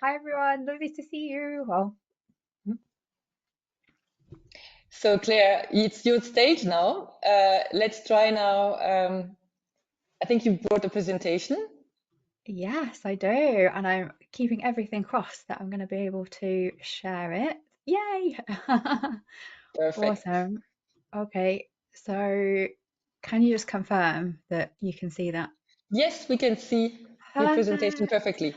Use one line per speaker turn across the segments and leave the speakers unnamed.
Hi everyone, lovely to see you. Well,
So Claire, it's your stage now. Let's try now. I think you brought a presentation.
yes, I do, and I'm keeping everything crossed that I'm going to be able to share it. Yay!
Perfect.
Awesome. Okay, so can you just confirm that you can see that?
Yes, we can see your presentation
Perfect.
perfectly.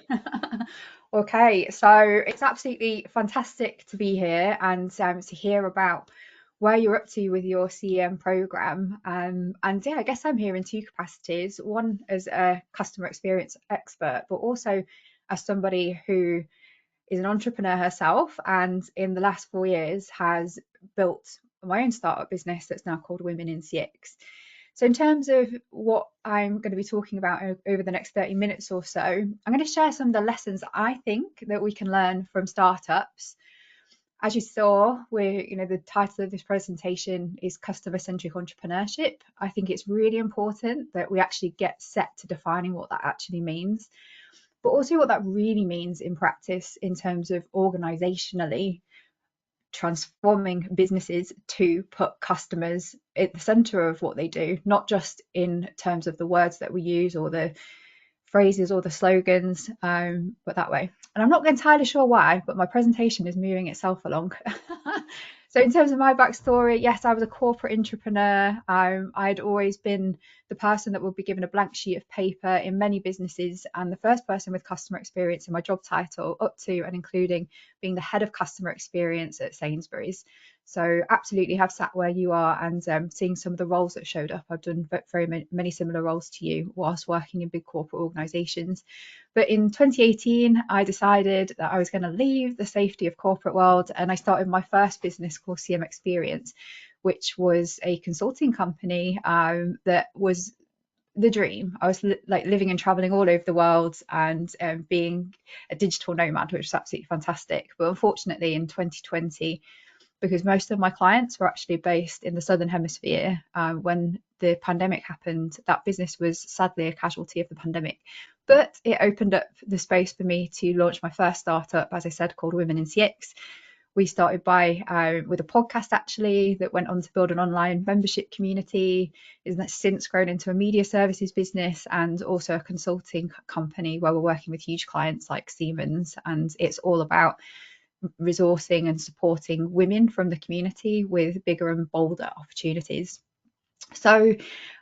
Okay, so it's absolutely fantastic to be here and to hear about where you're up to with your CEM program. And yeah, I guess I'm here in two capacities. One as a customer experience expert, but also as somebody who is an entrepreneur herself and in the last 4 years has built my own startup business that's now called Women in CX. So, in terms of what I'm going to be talking about over the next 30 minutes or so, I'm going to share some of the lessons that I think that we can learn from startups. As you saw, the title of this presentation is customer-centric entrepreneurship. I think it's really important that we actually get set to defining what that actually means, but also what that really means in practice in terms of organizationally transforming businesses to put customers at the center of what they do, not just in terms of the words that we use or the phrases or the slogans, but that way. And I'm not entirely sure why, but my presentation is moving itself along. So, in terms of my backstory, yes, I was a corporate entrepreneur. I'd always been the person that would be given a blank sheet of paper in many businesses, and the first person with customer experience in my job title, up to and including being the head of customer experience at Sainsbury's. So absolutely have sat where you are and seeing some of the roles that showed up. I've done very many similar roles to you whilst working in big corporate organisations. But in 2018, I decided that I was going to leave the safety of corporate world, and I started my first business called CM Experience, which was a consulting company that was the dream. I was like living and traveling all over the world and being a digital nomad, which was absolutely fantastic. But unfortunately, in 2020, because most of my clients were actually based in the Southern Hemisphere. When the pandemic happened, that business was sadly a casualty of the pandemic. But it opened up the space for me to launch my first startup, as I said, called Women in CX. We started with a podcast actually that went on to build an online membership community. Is since grown into a media services business and also a consulting company where we're working with huge clients like Siemens, and it's all about resourcing and supporting women from the community with bigger and bolder opportunities. So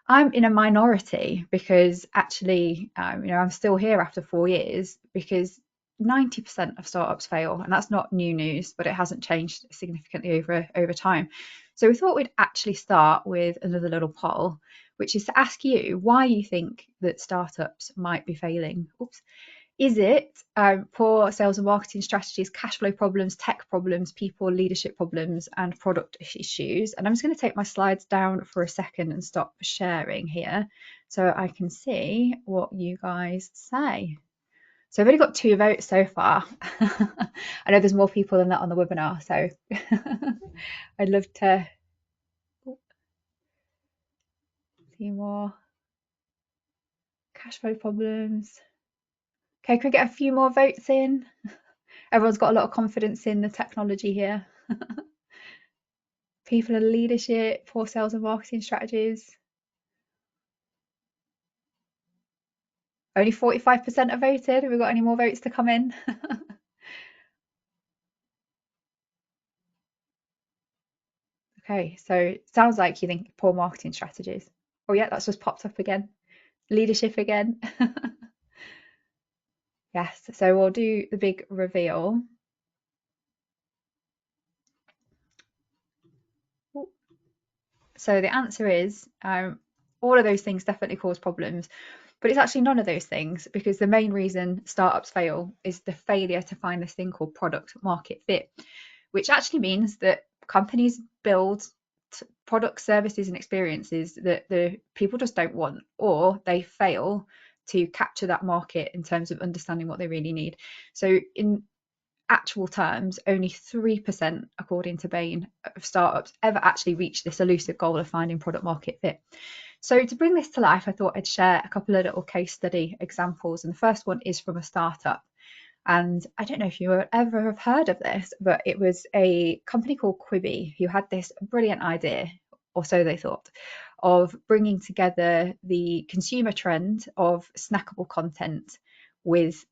I'm in a minority because actually, I'm still here after 4 years because 90% of startups fail, and that's not new news, but it hasn't changed significantly over time. So we thought we'd actually start with another little poll, which is to ask you why you think that startups might be failing. Oops. Is it poor sales and marketing strategies, cash flow problems, tech problems, people leadership problems, and product issues? And I'm just going to take my slides down for a second and stop sharing here so I can see what you guys say. So I've only got 2 votes so far. I know there's more people than that on the webinar, so I'd love to see more cash flow problems. Okay, can we get a few more votes in? Everyone's got a lot of confidence in the technology here. People in leadership, poor sales and marketing strategies. Only 45% have voted. Have we got any more votes to come in? Okay, so it sounds like you think poor marketing strategies. Oh yeah, that's just popped up again. Leadership again. Yes, so we'll do the big reveal. So the answer is all of those things definitely cause problems, but it's actually none of those things because the main reason startups fail is the failure to find this thing called product market fit, which actually means that companies build products, services, and experiences that the people just don't want, or they fail to capture that market in terms of understanding what they really need. So in actual terms, only 3%, according to Bain, of startups ever actually reach this elusive goal of finding product market fit. So to bring this to life, I thought I'd share a couple of little case study examples. And the first one is from a startup. And I don't know if you would ever have heard of this, but it was a company called Quibi who had this brilliant idea, or so they thought, of bringing together the consumer trend of snackable content with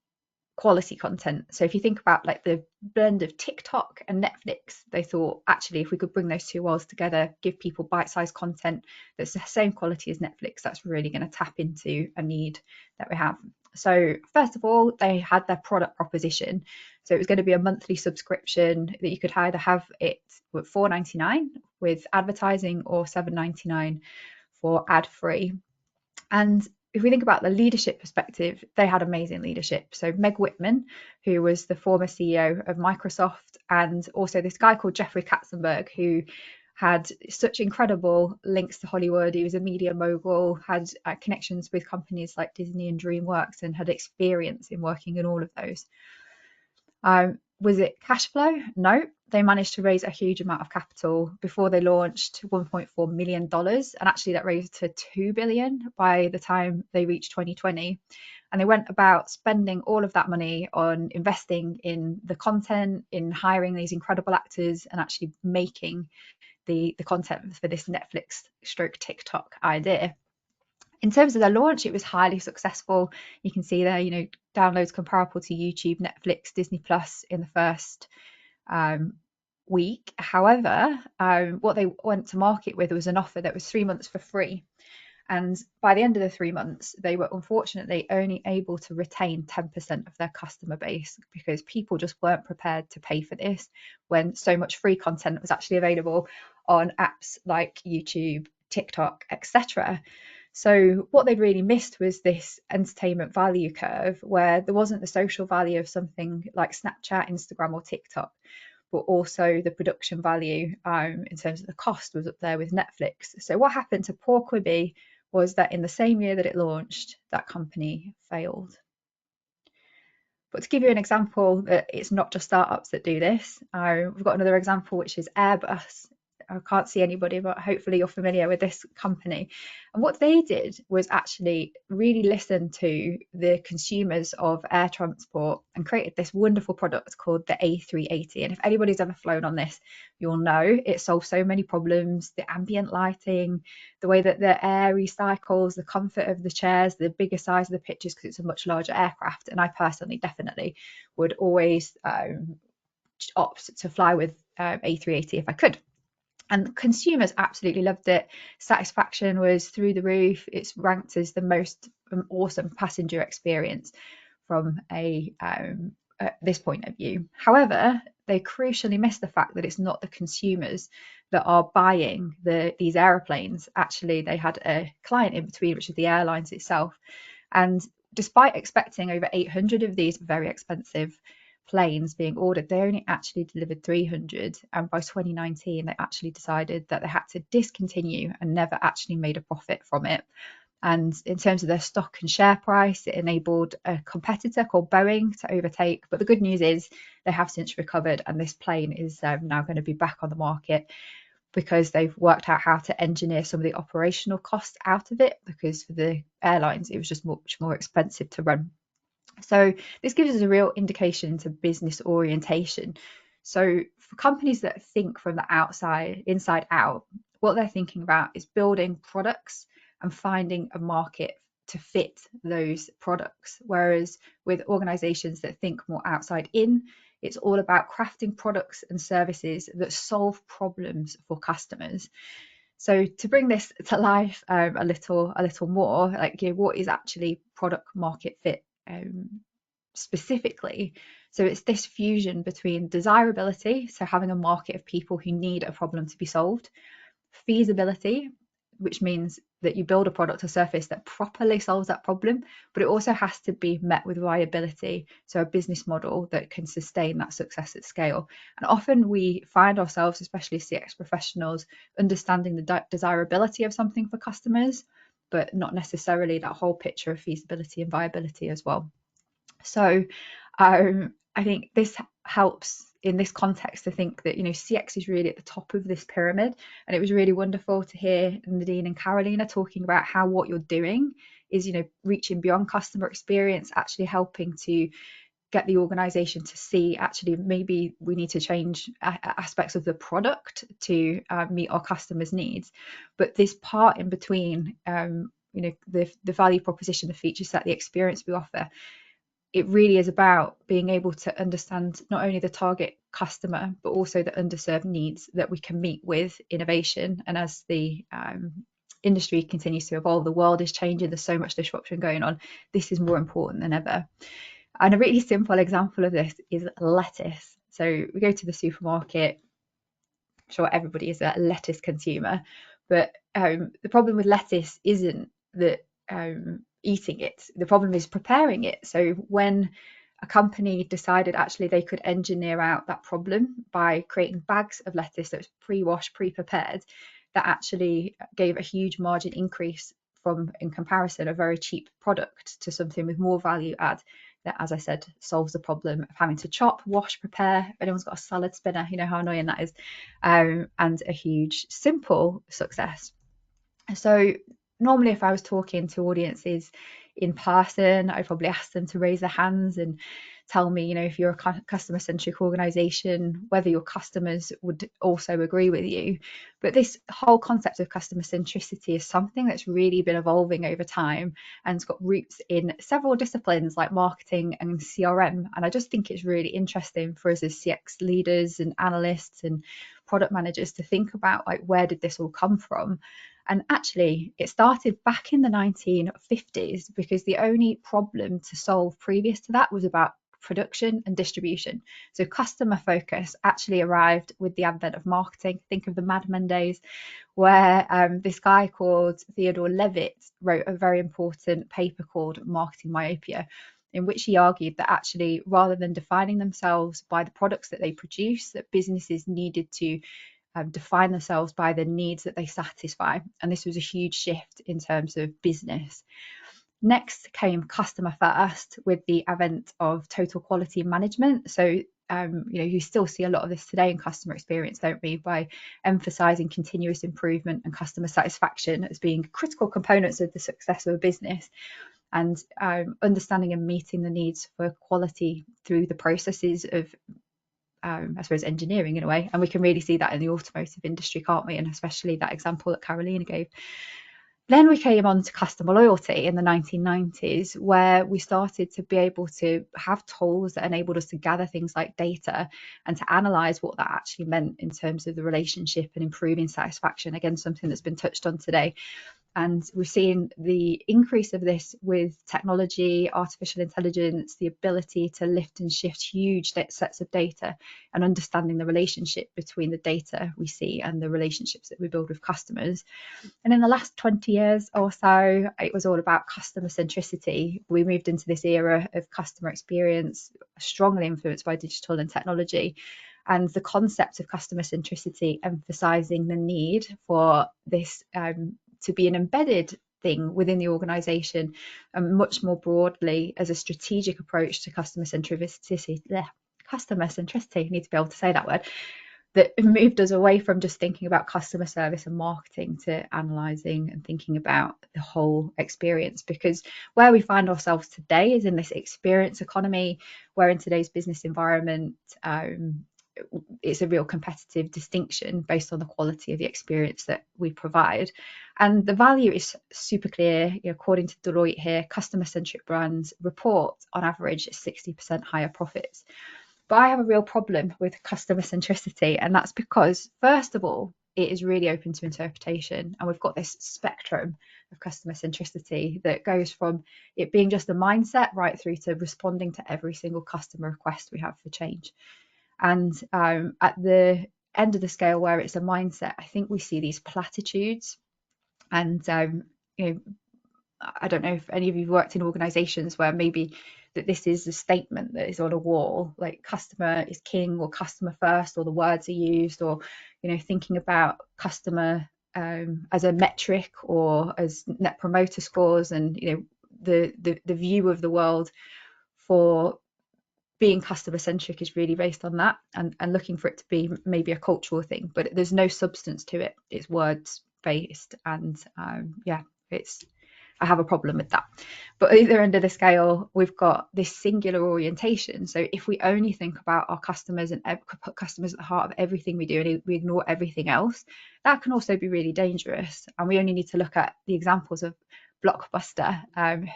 quality content. So if you think about like the blend of TikTok and Netflix, they thought actually if we could bring those two worlds together, give people bite-sized content that's the same quality as Netflix, that's really going to tap into a need that we have. So first of all, they had their product proposition. So it was going to be a monthly subscription that you could either have it with $4.99 with advertising or $7.99 for ad-free. And if we think about the leadership perspective, they had amazing leadership. So Meg Whitman, who was the former CEO of Microsoft, and also this guy called Jeffrey Katzenberg, who had such incredible links to Hollywood. He was a media mogul, had connections with companies like Disney and DreamWorks, and had experience in working in all of those. Was it cash flow? No, they managed to raise a huge amount of capital before they launched $1.4 million. And actually that raised to $2 billion by the time they reached 2020. And they went about spending all of that money on investing in the content, in hiring these incredible actors, and actually making the content for this Netflix stroke TikTok idea. In terms of the launch, it was highly successful. You can see there, downloads comparable to YouTube, Netflix, Disney Plus in the first week. However, what they went to market with was an offer that was 3 months for free. And by the end of the 3 months, they were unfortunately only able to retain 10% of their customer base because people just weren't prepared to pay for this when so much free content was actually available on apps like YouTube, TikTok, etc. So what they'd really missed was this entertainment value curve where there wasn't the social value of something like Snapchat, Instagram, or TikTok, but also the production value in terms of the cost was up there with Netflix. So what happened to poor Quibi was that in the same year that it launched, that company failed. But to give you an example that it's not just startups that do this, we've got another example, which is Airbus. I can't see anybody, but hopefully you're familiar with this company. And what they did was actually really listen to the consumers of air transport and created this wonderful product called the A380. And if anybody's ever flown on this, you'll know it solves so many problems: the ambient lighting, the way that the air recycles, the comfort of the chairs, the bigger size of the pitches because it's a much larger aircraft. And I personally definitely would always opt to fly with A380 if I could. And consumers absolutely loved it. Satisfaction was through the roof. It's ranked as the most awesome passenger experience from this point of view. However, they crucially miss the fact that it's not the consumers that are buying these aeroplanes. Actually, they had a client in between, which is the airlines itself. And despite expecting over 800 of these very expensive planes being ordered, they only actually delivered 300, and by 2019 they actually decided that they had to discontinue and never actually made a profit from it. And in terms of their stock and share price, it enabled a competitor called Boeing to overtake. But the good news is they have since recovered, and this plane is now going to be back on the market because they've worked out how to engineer some of the operational costs out of it, because for the airlines it was just much more expensive to run. So this gives us a real indication into business orientation. So for companies that think from the inside out, what they're thinking about is building products and finding a market to fit those products. Whereas with organizations that think more outside in, it's all about crafting products and services that solve problems for customers. So to bring this to life a little more, like, what is actually product market fit specifically? So it's this fusion between desirability, so having a market of people who need a problem to be solved; feasibility, which means that you build a product or service that properly solves that problem, but it also has to be met with viability, so a business model that can sustain that success at scale. And often we find ourselves, especially CX professionals, understanding the desirability of something for customers, but not necessarily that whole picture of feasibility and viability as well. So I think this helps in this context to think that, CX is really at the top of this pyramid. And it was really wonderful to hear Nadine and Carolina talking about how what you're doing is, reaching beyond customer experience, actually helping to get the organization to see actually maybe we need to change aspects of the product to meet our customers' needs. But this part in between, the value proposition, the feature set, the experience we offer, it really is about being able to understand not only the target customer, but also the underserved needs that we can meet with innovation. And as the industry continues to evolve, the world is changing, there's so much disruption going on, this is more important than ever. And a really simple example of this is lettuce. So we go to the supermarket, I'm sure everybody is a lettuce consumer, but the problem with lettuce isn't that eating it. The problem is preparing it. So when a company decided actually they could engineer out that problem by creating bags of lettuce that was pre-washed, pre-prepared, that actually gave a huge margin increase from, in comparison, a very cheap product to something with more value add that, as I said, solves the problem of having to chop, wash, prepare. If anyone's got a salad spinner, you know how annoying that is, and a huge, simple success. So normally if I was talking to audiences in person, I'd probably ask them to raise their hands and tell me, if you're a customer centric organization, whether your customers would also agree with you. But this whole concept of customer centricity is something that's really been evolving over time, and it's got roots in several disciplines like marketing and CRM. And I just think it's really interesting for us as CX leaders and analysts and product managers to think about, like, where did this all come from? And actually, it started back in the 1950s, because the only problem to solve previous to that was about production and distribution. So customer focus actually arrived with the advent of marketing. Think of the Mad Men days, where this guy called Theodore Levitt wrote a very important paper called Marketing Myopia, in which he argued that actually, rather than defining themselves by the products that they produce, that businesses needed to define themselves by the needs that they satisfy. And this was a huge shift in terms of business. Next came customer first with the advent of total quality management. So you still see a lot of this today in customer experience, don't we, by emphasizing continuous improvement and customer satisfaction as being critical components of the success of a business, and understanding and meeting the needs for quality through the processes of I suppose engineering in a way. And we can really see that in the automotive industry, can't we? And especially that example that Carolina gave. Then we came on to customer loyalty in the 1990s, where we started to be able to have tools that enabled us to gather things like data and to analyze what that actually meant in terms of the relationship and improving satisfaction. Again, something that's been touched on today. And we're seeing the increase of this with technology, artificial intelligence, the ability to lift and shift huge sets of data, and understanding the relationship between the data we see and the relationships that we build with customers. And in the last 20 years or so, it was all about customer centricity. We moved into this era of customer experience, strongly influenced by digital and technology. And the concept of customer centricity emphasizing the need for this to be an embedded thing within the organization, and much more broadly as a strategic approach to customer centricity. Customer centricity, need to be able to say that word, that moved us away from just thinking about customer service and marketing to analysing and thinking about the whole experience. Because where we find ourselves today is in this experience economy, where in today's business environment, it's a real competitive distinction based on the quality of the experience that we provide. And the value is super clear. According to Deloitte here, customer-centric brands report on average 60% higher profits. But I have a real problem with customer centricity, and that's because, first of all, it is really open to interpretation, and we've got this spectrum of customer centricity that goes from it being just a mindset right through to responding to every single customer request we have for change. And at the end of the scale, where it's a mindset, I think we see these platitudes. And I don't know if any of you worked in organizations where maybe that this is a statement that is on a wall, like customer is king, or customer first, or the words are used, or thinking about customer as a metric or as net promoter scores, and the view of the world for being customer centric is really based on that, and looking for it to be maybe a cultural thing, but there's no substance to it. It's words based, and it's I have a problem with that. But at the other end of the scale, we've got this singular orientation. So if we only think about our customers and put customers at the heart of everything we do, and we ignore everything else, that can also be really dangerous. And we only need to look at the examples of Blockbuster,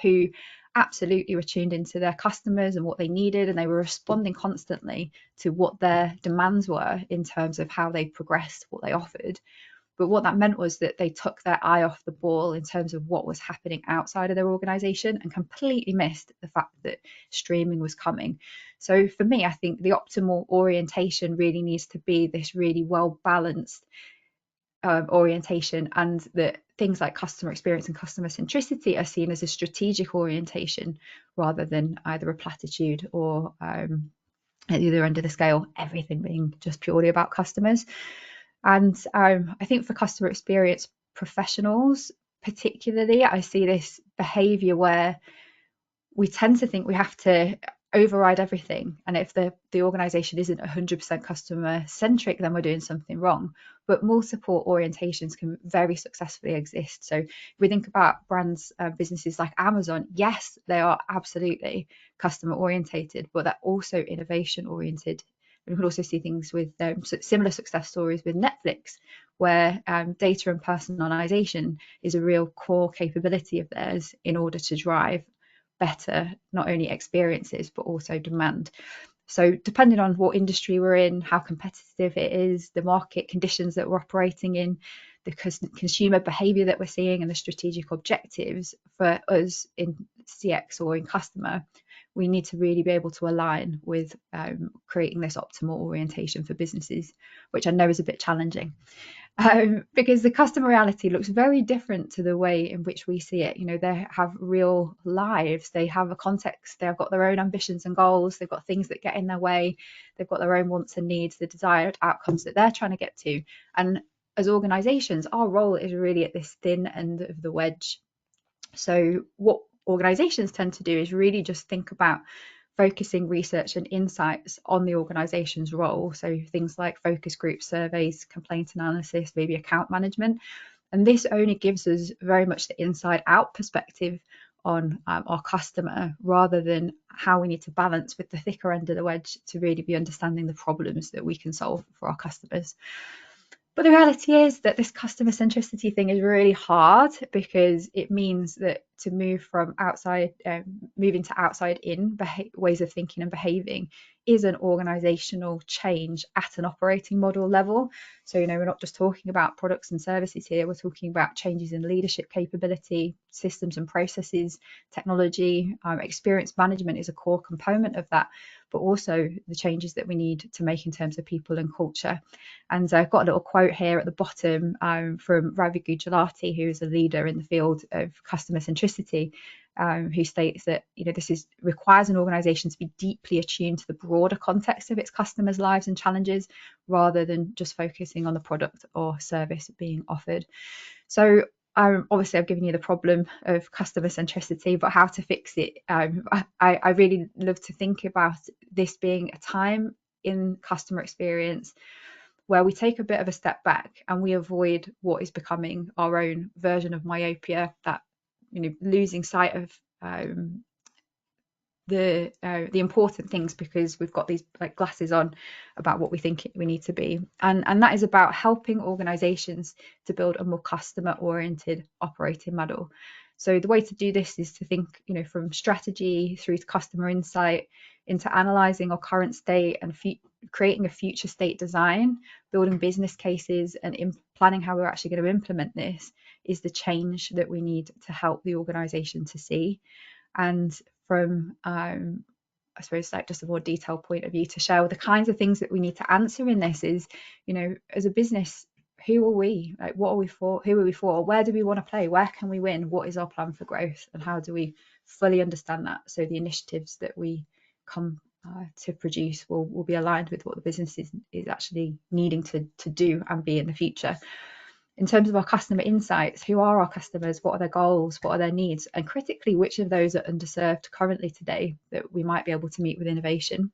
who absolutely were tuned into their customers and what they needed, and they were responding constantly to what their demands were in terms of how they progressed, what they offered. But what that meant was that they took their eye off the ball in terms of what was happening outside of their organization and completely missed the fact that streaming was coming. So for me, I think the optimal orientation really needs to be this really well balanced orientation, and that things like customer experience and customer centricity are seen as a strategic orientation rather than either a platitude or at the other end of the scale, everything being just purely about customers. And I think for customer experience professionals, particularly, I see this behavior where we tend to think we have to override everything. And if the organization isn't 100% customer centric, then we're doing something wrong. But multiple orientations can very successfully exist. So if we think about brands, businesses like Amazon, yes, they are absolutely customer orientated, but they're also innovation oriented. We can also see things with similar success stories with Netflix, where data and personalization is a real core capability of theirs in order to drive better, not only experiences, but also demand. So depending on what industry we're in, how competitive it is, the market conditions that we're operating in, the consumer behavior that we're seeing, and the strategic objectives for us in CX or in customer, we need to really be able to align with creating this optimal orientation for businesses, which I know is a bit challenging. Because the customer reality looks very different to the way in which we see it. You know, they have real lives, they have a context, they've got their own ambitions and goals, they've got things that get in their way, they've got their own wants and needs, the desired outcomes that they're trying to get to. And as organizations, our role is really at this thin end of the wedge. So what organizations tend to do is really just think about focusing research and insights on the organization's role. So things like focus group surveys, complaint analysis, maybe account management. And this only gives us very much the inside out perspective on our customer, rather than how we need to balance with the thicker end of the wedge to really be understanding the problems that we can solve for our customers. But the reality is that this customer centricity thing is really hard, because it means that to move from outside, moving to outside in ways of thinking and behaving is an organizational change at an operating model level. So, you know, we're not just talking about products and services here, we're talking about changes in leadership capability, systems and processes, technology. Experience management is a core component of that, but also the changes that we need to make in terms of people and culture. And I've got a little quote here at the bottom from Ravi Gujalati, who is a leader in the field of customer centricity, who states that, you know, this requires an organization to be deeply attuned to the broader context of its customers' lives and challenges, rather than just focusing on the product or service being offered. So obviously I've given you the problem of customer centricity, but how to fix it. I really love to think about this being a time in customer experience where we take a bit of a step back and we avoid what is becoming our own version of myopia, that, you know, losing sight of the important things because we've got these like glasses on about what we think we need to be, and that is about helping organizations to build a more customer oriented operating model. So the way to do this is to think, you know, from strategy through to customer insight, into analyzing our current state and creating a future state design, building business cases, and planning how we're actually going to implement this is the change that we need to help the organization to see. And from I suppose like just a more detailed point of view to share the kinds of things that we need to answer in this is, you know, as a business, who are we? Like, what are we for? Who are we for? Where do we want to play? Where can we win? What is our plan for growth? And how do we fully understand that, so the initiatives that we come to produce will be aligned with what the business is actually needing to do and be in the future. In terms of our customer insights, who are our customers? What are their goals? What are their needs? And critically, which of those are underserved currently today that we might be able to meet with innovation?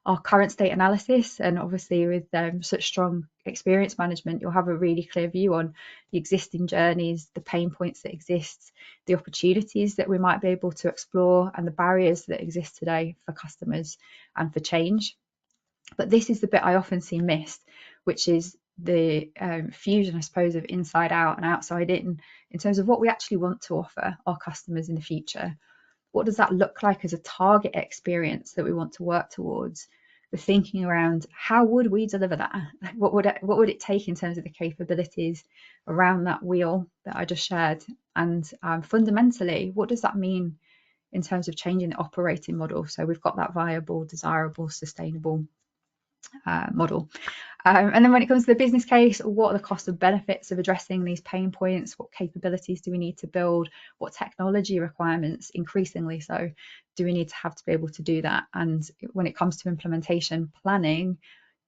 our current state analysis, and obviously with such strong experience management, you'll have a really clear view on the existing journeys, the pain points that exist, the opportunities that we might be able to explore, and the barriers that exist today for customers and for change. But this is the bit I often see missed, which is the fusion, I suppose, of inside out and outside in terms of what we actually want to offer our customers in the future. What does that look like as a target experience that we want to work towards? The thinking around how would we deliver that? What would it take in terms of the capabilities around that wheel that I just shared? And fundamentally, what does that mean in terms of changing the operating model? So we've got that viable, desirable, sustainable model. And then when it comes to the business case, what are the cost and benefits of addressing these pain points? What capabilities do we need to build? What technology requirements, increasingly so, do we need to have to be able to do that? And when it comes to implementation planning,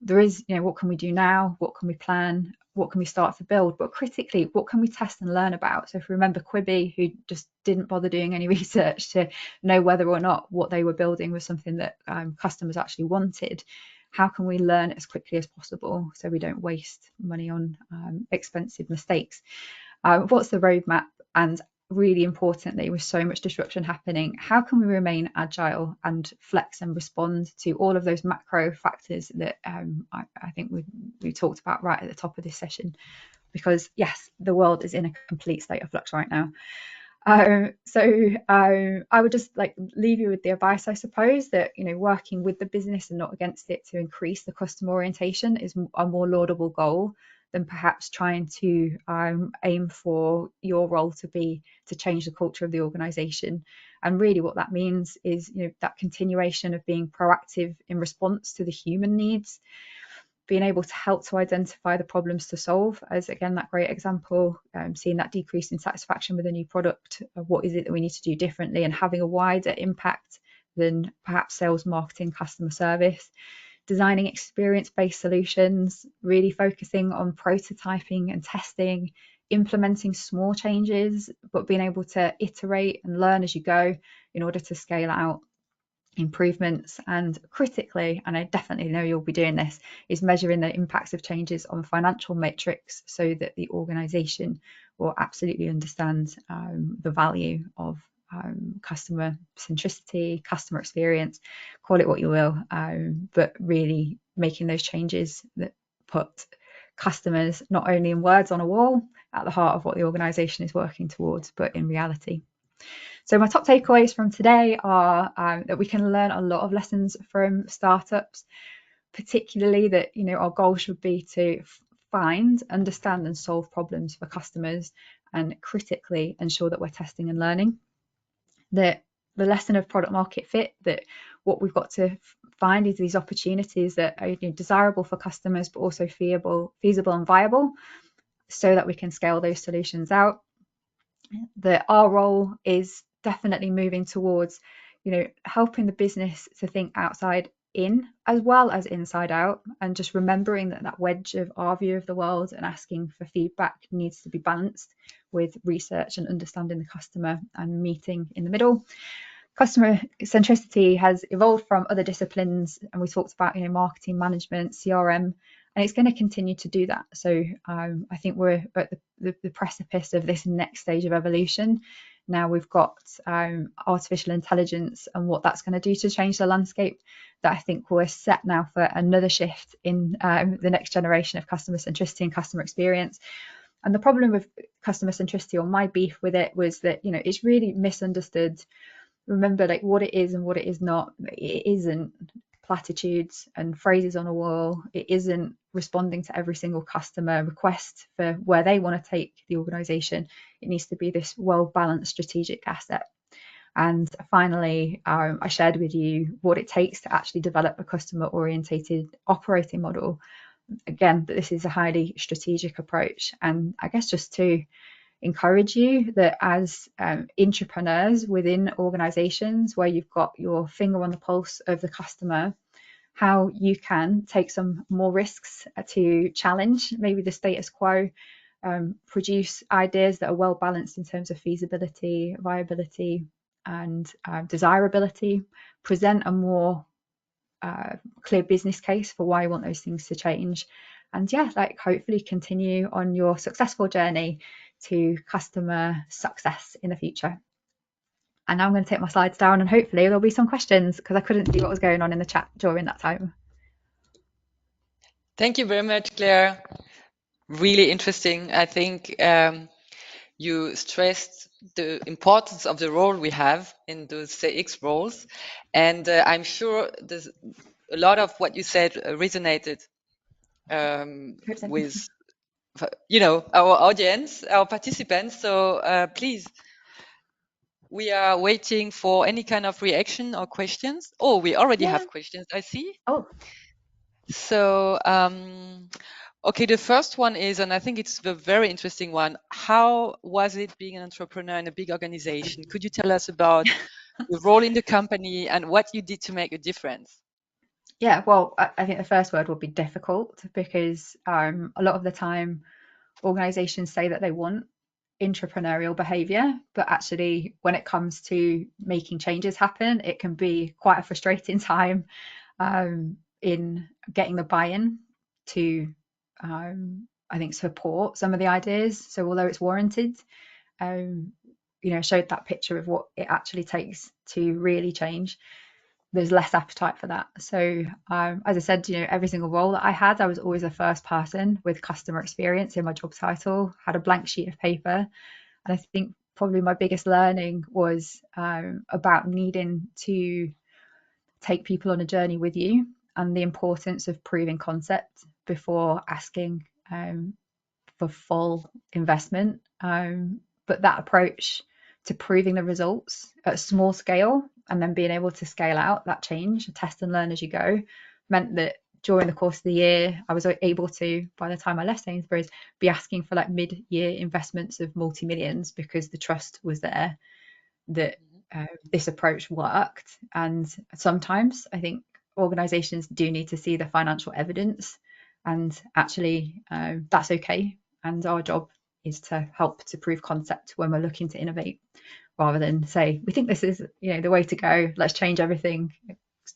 there is, what can we do now? What can we plan? What can we start to build? But critically, what can we test and learn about? So if we remember Quibi, who just didn't bother doing any research to know whether or not what they were building was something that customers actually wanted, how can we learn as quickly as possible so we don't waste money on expensive mistakes? What's the roadmap? And really importantly, with so much disruption happening, how can we remain agile and flex and respond to all of those macro factors that I think we talked about right at the top of this session? Because yes, the world is in a complete state of flux right now. I would just leave you with the advice, I suppose, that working with the business and not against it to increase the customer orientation is a more laudable goal than perhaps trying to aim for your role to change the culture of the organization. And really what that means is that continuation of being proactive in response to the human needs, being able to help to identify the problems to solve, as again that great example, seeing that decrease in satisfaction with a new product, what is it that we need to do differently, and having a wider impact than perhaps sales, marketing, customer service. Designing experience-based solutions, really focusing on prototyping and testing, implementing small changes, but being able to iterate and learn as you go in order to scale out improvements. And critically, and I definitely know you'll be doing this, is measuring the impacts of changes on financial metrics so that the organization will absolutely understand the value of customer centricity, customer experience, call it what you will, but really making those changes that put customers not only in words on a wall at the heart of what the organization is working towards, but in reality. So my top takeaways from today are that we can learn a lot of lessons from startups, particularly that our goal should be to find, understand and solve problems for customers, and critically ensure that we're testing and learning. That the lesson of product market fit, that what we've got to find is these opportunities that are desirable for customers but also feasible and viable, so that we can scale those solutions out. That our role is definitely moving towards helping the business to think outside in as well as inside out, and just remembering that wedge of our view of the world and asking for feedback needs to be balanced with research and understanding the customer and meeting in the middle. Customer centricity has evolved from other disciplines, and we talked about marketing management, CRM, and it's going to continue to do that. So I think we're at the precipice of this next stage of evolution. Now we've got artificial intelligence and what that's going to do to change the landscape, that I think we're set now for another shift in the next generation of customer centricity and customer experience. And the problem with customer centricity, or my beef with it, was that it's really misunderstood. Remember what it is and what it is not. It isn't platitudes and phrases on a wall. It isn't responding to every single customer request for where they want to take the organization. It needs to be this well-balanced strategic asset. And finally, I shared with you what it takes to actually develop a customer-orientated operating model. Again, this is a highly strategic approach. And I guess just to encourage you that as entrepreneurs within organizations where you've got your finger on the pulse of the customer, how you can take some more risks to challenge maybe the status quo, produce ideas that are well balanced in terms of feasibility, viability and desirability, present a more clear business case for why you want those things to change. And yeah, like hopefully continue on your successful journey to customer success in the future. And now I'm going to take my slides down and hopefully there'll be some questions because I couldn't see what was going on in the chat during that time.
Thank you very much, Claire. Really interesting. I think you stressed the importance of the role we have in those CX roles. And I'm sure there's a lot of what you said resonated with, our audience, our participants. So please, we are waiting for any kind of reaction or questions. Oh, we already have questions, I see.
Oh.
So, okay, the first one is, and I think it's the very interesting one. How was it being an entrepreneur in a big organization? Could you tell us about your role in the company and what you did to make a difference?
Yeah, well, I think the first word would be difficult because a lot of the time organizations say that they want entrepreneurial behavior, but actually when it comes to making changes happen, it can be quite a frustrating time in getting the buy-in to I think support some of the ideas. So although it's warranted, showed that picture of what it actually takes to really change, there's less appetite for that. So as I said, every single role that I had, I was always the first person with customer experience in my job title, had a blank sheet of paper. And I think probably my biggest learning was about needing to take people on a journey with you and the importance of proving concept before asking for full investment. But that approach to proving the results at a small scale and then being able to scale out that change, test and learn as you go, meant that during the course of the year, I was able to, by the time I left Sainsbury's, be asking for like mid-year investments of multi-millions because the trust was there that this approach worked. And sometimes I think organizations do need to see the financial evidence, and actually that's okay. And our job is to help to prove concept when we're looking to innovate, rather than say we think this is the way to go, let's change everything,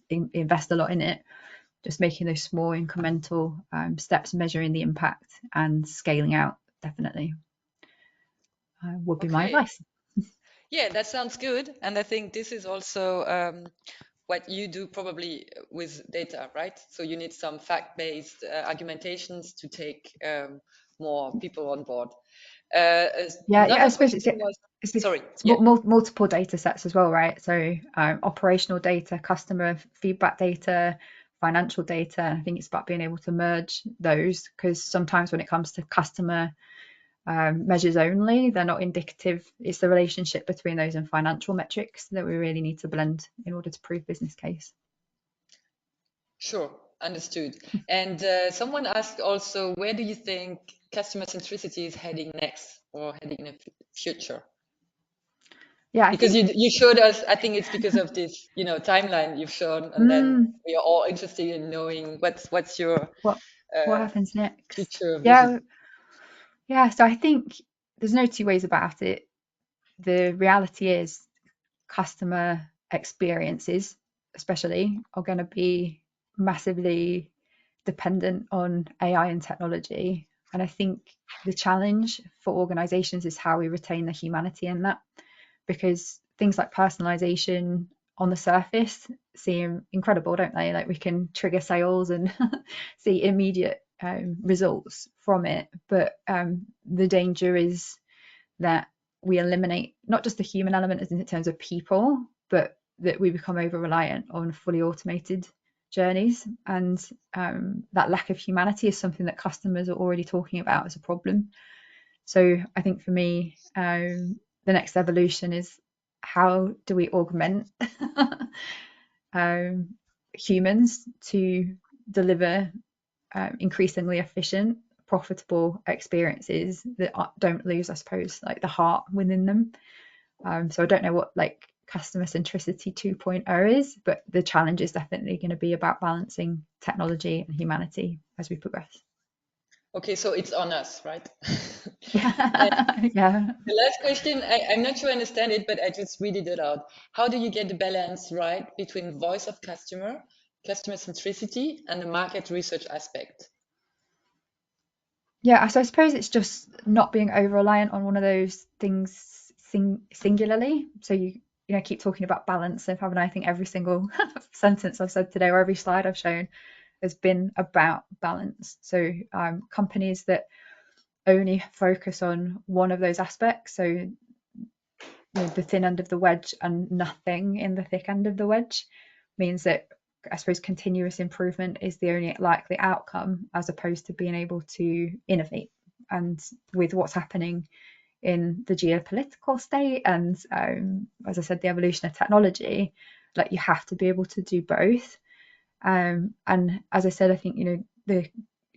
invest a lot in it. Just making those small incremental steps, measuring the impact and scaling out, definitely would be my advice.
Yeah, that sounds good. And I think this is also what you do probably with data, right? So you need some fact-based argumentations to take more people on board.
Yeah, I
Another
suppose
question was, sorry,
it's
yeah.
multiple data sets as well, right? So operational data, customer feedback data, financial data. I think it's about being able to merge those, because sometimes when it comes to customer measures only, they're not indicative. It's the relationship between those and financial metrics that we really need to blend in order to prove business case.
Sure, understood. And someone asked also, where do you think customer centricity is heading next, or heading in the future?
Yeah,
because you showed us, I think it's because of this, timeline you've shown, and then we are all interested in knowing what's your
what happens next.
future vision.
Yeah, so I think there's no two ways about it. The reality is customer experiences especially are going to be massively dependent on AI and technology. And I think the challenge for organizations is how we retain the humanity in that, because things like personalization on the surface seem incredible, don't they? Like we can trigger sales and see immediate results from it. But the danger is that we eliminate not just the human element in terms of people, but that we become over reliant on fully automated journeys. And that lack of humanity is something that customers are already talking about as a problem. So I think for me, the next evolution is, how do we augment humans to deliver increasingly efficient, profitable experiences that don't lose, I suppose, like the heart within them. So I don't know what like customer centricity 2.0 is, but the challenge is definitely going to be about balancing technology and humanity as we progress.
Okay, so it's on us, right?
Yeah.
The last question, I'm not sure I understand it, but I just read it out. How do you get the balance right between voice of customer customer centricity, and the market research aspect.
Yeah, so I suppose it's just not being over reliant on one of those things singularly. So you know keep talking about balance, and I think every single sentence I've said today or every slide I've shown has been about balance. So companies that only focus on one of those aspects, so you know the thin end of the wedge and nothing in the thick end of the wedge, means that I suppose continuous improvement is the only likely outcome, as opposed to being able to innovate. And with what's happening in the geopolitical state and as I said, the evolution of technology, like you have to be able to do both. And as I said, I think you know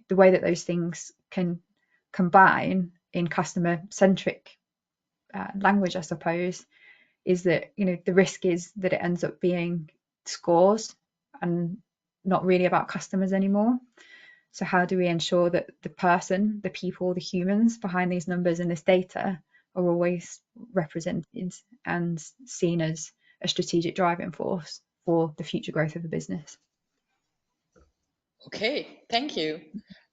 the way that those things can combine in customer centric language, I suppose, is that you know the risk is that it ends up being scores and not really about customers anymore. So how do we ensure that the person, the people, the humans behind these numbers and this data are always represented and seen as a strategic driving force for the future growth of the business?
Okay, thank you.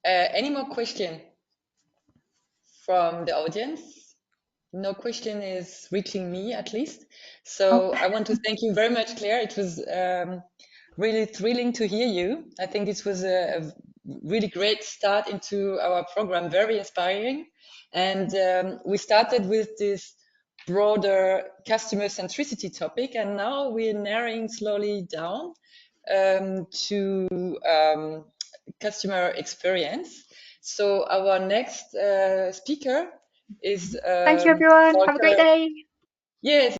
Any more question from the audience? No question is reaching me, at least.
Oh,
So I want to thank you very much, Claire. It was really thrilling to hear you. I think this was a really great start into our program, very inspiring. And we started with this broader customer centricity topic, and now we're narrowing slowly down to customer experience. So our next speaker is
thank you everyone. Have a great
Volker.
day.
Yes,